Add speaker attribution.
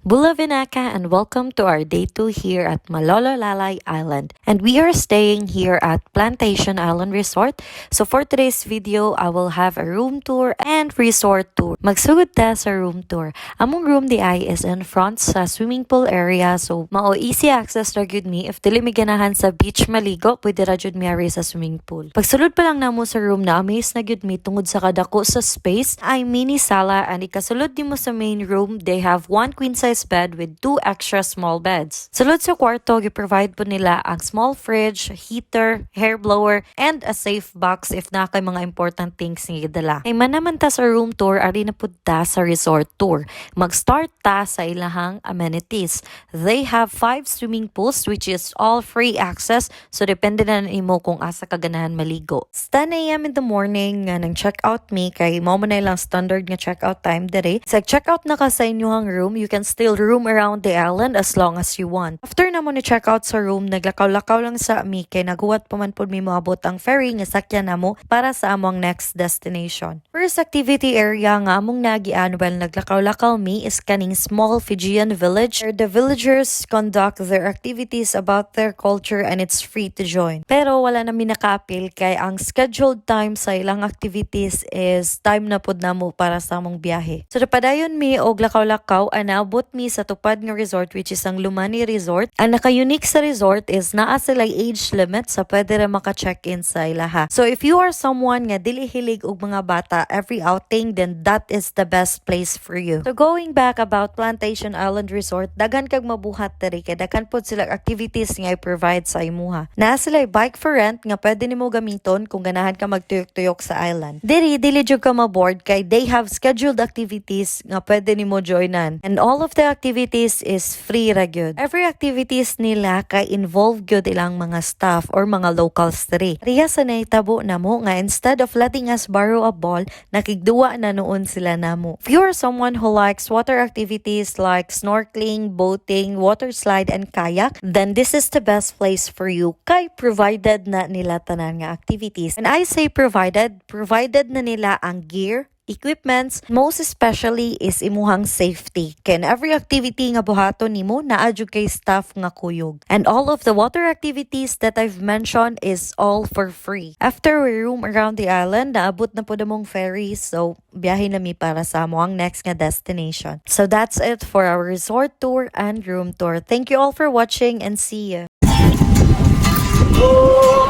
Speaker 1: Bula Vinaka, and welcome to our day 2 here at Malololalay Island. And we are staying here at Plantation Island Resort. So for today's video, I will have a room tour and resort tour. Magsugod ta sa room tour. Among room di ay is in front sa swimming pool area. So mao easy access ra gyud mi if dili mi ganahan sa beach maligo, pwede ra gyud mi ari sa swimming pool. Pagsulod pa lang namo sa room na amaze na gyud mi tungod sa kadako sa space ay mini sala, and ikasulod nimo sa main room, they have one queen size bed with 2 extra small beds. Sulod sa kwarto, gi-provide po nila ang small fridge, heater, hair blower, and a safe box if na kay mga important things nga gidala. Ay manaman ta sa room tour, ari na pud ta sa resort tour. Mag-start ta sa ilahang amenities. They have 5 swimming pools which is all free access, so depende na nimo kung asa ka ganahan maligo. 10 a.m. in the morning nga nang check out me kay mo man lang standard nga check out time dire. Sa check out na ka sa inyong room, you can still room around the island as long as you want. After na mo ni check out sa room, naglakaw-lakaw lang sa mi kay naguwat pa man pud mi moabot ang ferry nga sakyan namo para sa among next destination. First activity area nga among nagian while naglakaw-lakaw mi is kaning small Fijian village where the villagers conduct their activities about their culture and it's free to join. Pero wala na mi naka-appeal kay ang scheduled time sa ilang activities is time na pud namo para sa among biyahe. So napadayon mi og lakaw-lakaw anaabot mi sa tupad nga resort which is ang Lumani Resort. Ang naka-unique sa resort is naa sila age limit sa pwede ra maka-check-in sa ilaha. So if you are someone nga dili hilig og mga bata every outing, then that is the best place for you. So going back about Plantation Island Resort, daghan kag mabuhat diri kay daghan pod sila activities nga i-provide sa imuha. Naa sila bike for rent nga pwede nimo gamiton kung ganahan ka magtuyok-tuyok sa island. Dili jud ka ma-board kay they have scheduled activities nga pwede nimo joinan. And all of the activities is free ra gyud. Every activities nila kay involve gyud ilang mga staff or mga locals diri. Riya sa naitabo namo nga instead of letting us borrow a ball, nakigduwa na noon sila namo. If you are someone who likes water activities like snorkeling, boating, water slide, and kayak, then this is the best place for you kay provided na nila tanan nga activities. And I say provided na nila ang gear, equipments, most especially is imuhang safety. Ken every activity nga buhaton nimo naadyo kay staff nga kuyog. And all of the water activities that I've mentioned is all for free. After we roam around the island, naabot na po namong ferry, so biyahe na mi para sa mo ang next nga destination. So that's it for our resort tour and room tour. Thank you all for watching and see you.
Speaker 2: Oh,